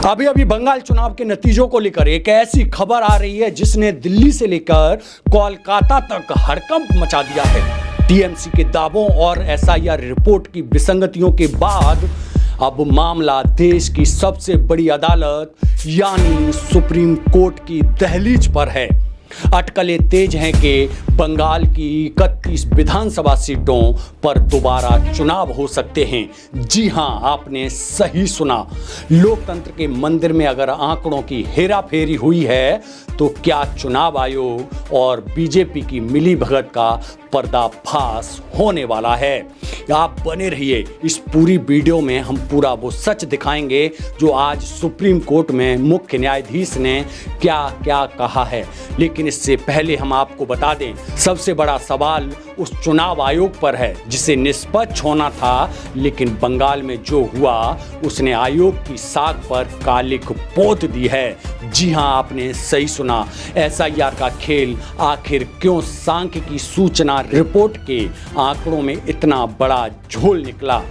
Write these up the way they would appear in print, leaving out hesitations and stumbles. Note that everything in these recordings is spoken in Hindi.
अभी अभी बंगाल चुनाव के नतीजों को लेकर एक ऐसी खबर आ रही है जिसने दिल्ली से लेकर कोलकाता तक हड़कंप मचा दिया है। टीएमसी के दावों और एसआईआर रिपोर्ट की विसंगतियों के बाद अब मामला देश की सबसे बड़ी अदालत यानी सुप्रीम कोर्ट की दहलीज पर है। अटकलें तेज हैं कि बंगाल की 31 विधानसभा सीटों पर दोबारा चुनाव हो सकते हैं। जी हां, आपने सही सुना। लोकतंत्र के मंदिर में अगर आंकड़ों की हेराफेरी हुई है तो क्या चुनाव आयोग और बीजेपी की मिलीभगत का पर्दाफाश होने वाला है? आप बने रहिए, इस पूरी वीडियो में हम पूरा वो सच दिखाएंगे जो आज सुप्रीम कोर्ट में मुख्य न्यायाधीश ने क्या क्या कहा है। लेकिन इससे पहले हम आपको बता दें, सबसे बड़ा सवाल उस चुनाव आयोग पर है जिसे निष्पक्ष होना था, लेकिन बंगाल में जो हुआ उसने आयोग की साख पर कालिक पोत दी है। जी हां, आपने सही सुना। एसआईआर का खेल आखिर क्यों सांख्यिकी सूचना रिपोर्ट के आंकड़ों में इतना बड़ा झोल निकला?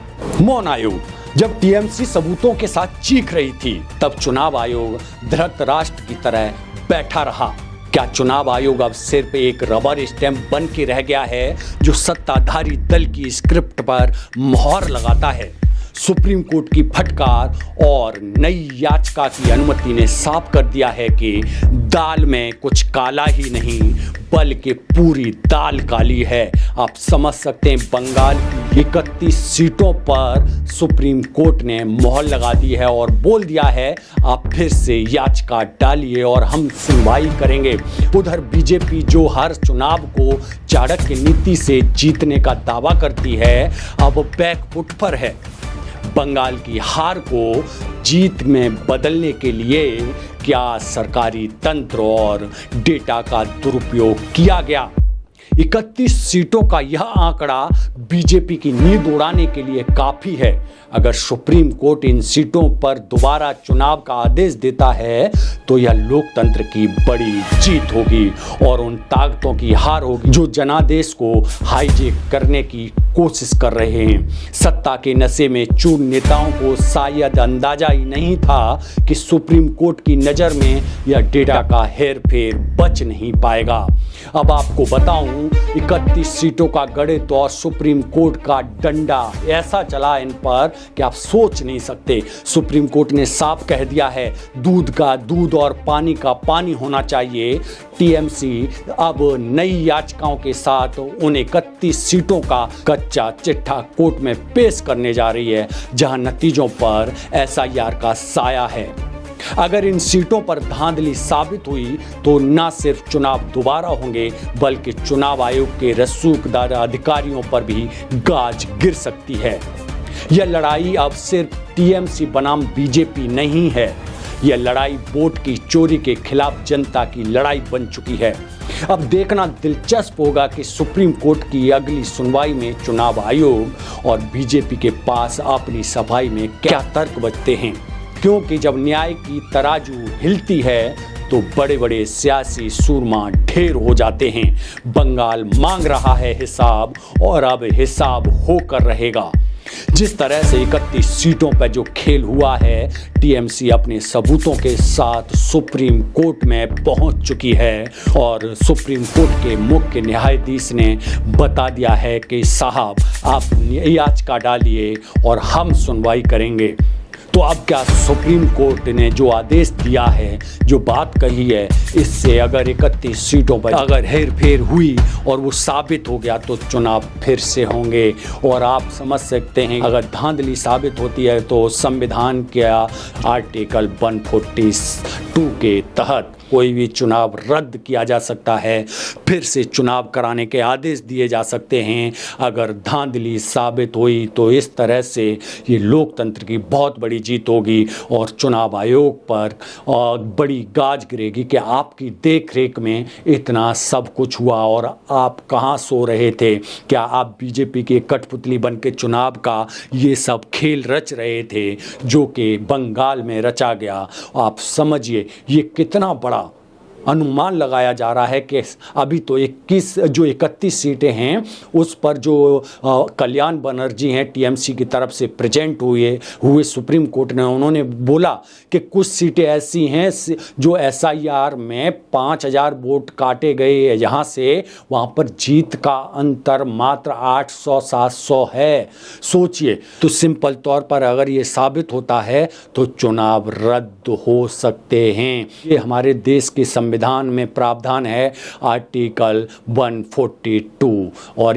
मौन आयोग। जब टीएमसी सबूतों के साथ चीख रही थी तब चुनाव आयोग धृतराष्ट्र की तरह बैठा रहा। क्या चुनाव आयोग अब सिर्फ एक रबर स्टैंप बन के रह गया है जो सत्ताधारी दल की स्क्रिप्ट पर मोहर लगाता है? सुप्रीम कोर्ट की फटकार और नई याचिका की अनुमति ने साफ कर दिया है कि दाल में कुछ काला ही नहीं बल्कि पूरी दाल काली है। आप समझ सकते हैं, बंगाल की 31 सीटों पर सुप्रीम कोर्ट ने मोहर लगा दी है और बोल दिया है आप फिर से याचिका डालिए और हम सुनवाई करेंगे। उधर बीजेपी जो हर चुनाव को चाणक्य नीति से जीतने का दावा करती है, अब बैकफुट पर है। बंगाल की हार को जीत में बदलने के लिए क्या सरकारी तंत्र और डेटा का दुरुपयोग किया गया? 31 सीटों का यह आंकड़ा बीजेपी की नींद उड़ाने के लिए काफी है। अगर सुप्रीम कोर्ट इन सीटों पर दोबारा चुनाव का आदेश देता है तो यह लोकतंत्र की बड़ी जीत होगी और उन ताकतों की हार होगी जो जनादेश को हाईजैक करने की कोशिश कर रहे हैं। सत्ता के नशे में चूर नेताओं को शायद अंदाजा ही नहीं था कि सुप्रीम कोर्ट की नज़र में यह डेटा का हेरफेर बच नहीं पाएगा। अब आपको बताऊं, 31 सीटों का गणित और सुप्रीम कोर्ट का डंडा ऐसा चला इन पर कि आप सोच नहीं सकते। सुप्रीम कोर्ट ने साफ कह दिया है, दूध का दूध और पानी का पानी होना चाहिए। टीएमसी अब नई याचिकाओं के साथ उन 31 सीटों का कच्चा चिट्ठा कोर्ट में पेश करने जा रही है जहां नतीजों पर एसआईआर का साया है। अगर इन सीटों पर धांधली साबित हुई तो न सिर्फ चुनाव दोबारा होंगे बल्कि चुनाव आयोग के रसूखदार अधिकारियों पर भी गाज गिर सकती है। यह लड़ाई अब सिर्फ टीएमसी बनाम बीजेपी नहीं है, यह लड़ाई वोट की चोरी के खिलाफ जनता की लड़ाई बन चुकी है। अब देखना दिलचस्प होगा कि सुप्रीम कोर्ट की अगली सुनवाई में चुनाव आयोग और बीजेपी के पास अपनी सफाई में क्या तर्क बचते हैं, क्योंकि जब न्याय की तराजू हिलती है तो बड़े बड़े सियासी सूरमा ढेर हो जाते हैं। बंगाल मांग रहा है हिसाब और अब हिसाब होकर रहेगा। जिस तरह से 31 सीटों पर जो खेल हुआ है, टीएमसी अपने सबूतों के साथ सुप्रीम कोर्ट में पहुंच चुकी है और सुप्रीम कोर्ट के मुख्य न्यायाधीश ने बता दिया है कि साहब आप याचिका डालिए और हम सुनवाई करेंगे। तो अब क्या सुप्रीम कोर्ट ने जो आदेश दिया है, जो बात कही है, इससे अगर 31 सीटों पर अगर हेरफेर हुई और वो साबित हो गया तो चुनाव फिर से होंगे। और आप समझ सकते हैं, अगर धांधली साबित होती है तो संविधान के आर्टिकल 142 के तहत कोई भी चुनाव रद्द किया जा सकता है, फिर से चुनाव कराने के आदेश दिए जा सकते हैं। अगर धांधली साबित हुई तो इस तरह से ये लोकतंत्र की बहुत बड़ी जीत होगी और चुनाव आयोग पर बड़ी गाज गिरेगी कि आपकी देखरेख में इतना सब कुछ हुआ और आप कहाँ सो रहे थे? क्या आप बीजेपी के कठपुतली बन के चुनाव का ये सब खेल रच रहे थे जो कि बंगाल में रचा गया? आप समझिए ये कितना बड़ा अनुमान लगाया जा रहा है कि अभी तो 31 सीटें हैं उस पर जो कल्याण बनर्जी हैं टीएमसी की तरफ से प्रेजेंट हुए सुप्रीम कोर्ट ने, उन्होंने बोला कि कुछ सीटें ऐसी हैं जो एसआईआर में 5000 वोट काटे गए, यहाँ से वहाँ पर जीत का अंतर मात्र 800-700 है। सोचिए, तो सिंपल तौर पर अगर ये साबित होता है तो चुनाव रद्द हो सकते हैं। ये हमारे देश के संविधान में प्रावधान है आर्टिकल 142, और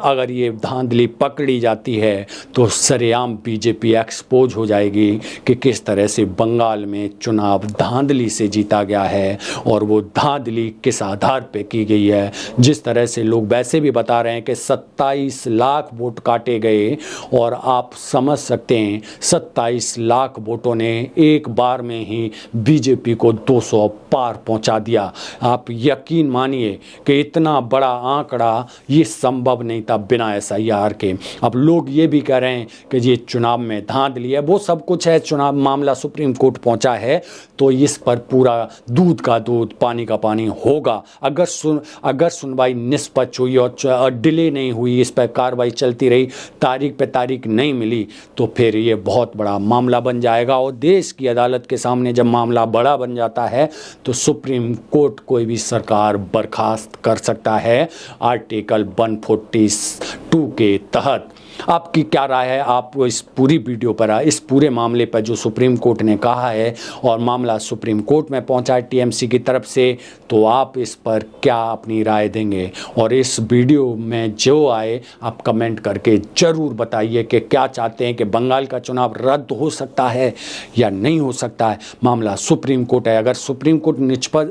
अगर ये धांधली पकड़ी जाती है तो सरेआम बीजेपी एक्सपोज हो जाएगी कि किस तरह से बंगाल में चुनाव धांधली से जीता गया है और वो धांधली किस आधार पे की गई है। जिस तरह से लोग वैसे भी बता रहे हैं कि 27 लाख वोट काटे गए, और आप समझ सकते हैं 27 लाख वोटों ने एक बार में ही बीजेपी को 200 पार पहुंचा दिया। आप यकीन मानिए कि इतना बड़ा आंकड़ा ये संभव नहीं था बिना एसआईआर के। अब लोग ये भी कह रहे हैं कि ये चुनाव में धांधली है, वो सब कुछ है, चुनाव मामला सुप्रीम कोर्ट पहुंचा है तो इस पर पूरा दूध का दूध पानी का पानी होगा। अगर सुनवाई निष्पक्ष हुई और डिले नहीं हुई, इस पर कार्रवाई चलती रही, तारीख पे तारीख नहीं मिली, तो फिर ये बहुत बड़ा मामला बन जाएगा। और देश की अदालत के सामने जब मामला बड़ा बन जाता है तो सुप्रीम कोर्ट कोई भी सरकार बर्खास्त कर सकता है आर्टिकल 142 के तहत। आपकी क्या राय है? आप इस पूरी वीडियो पर, इस पूरे मामले पर जो सुप्रीम कोर्ट ने कहा है और मामला सुप्रीम कोर्ट में पहुंचा है टीएमसी की तरफ से, तो आप इस पर क्या अपनी राय देंगे? और इस वीडियो में जो आए आप कमेंट करके ज़रूर बताइए कि क्या चाहते हैं कि बंगाल का चुनाव रद्द हो सकता है या नहीं हो सकता है। मामला सुप्रीम कोर्ट है, अगर सुप्रीम कोर्ट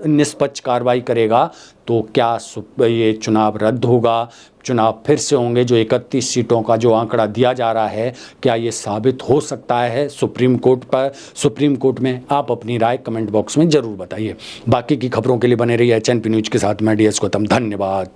निष्पक्ष कार्रवाई करेगा तो क्या ये चुनाव रद्द होगा, चुनाव फिर से होंगे? जो 31 सीटों का जो आंकड़ा दिया जा रहा है, क्या ये साबित हो सकता है सुप्रीम कोर्ट में? आप अपनी राय कमेंट बॉक्स में ज़रूर बताइए। बाकी की खबरों के लिए बने रहिए एचएनपी न्यूज़ के साथ। मैं DS गौतम, धन्यवाद।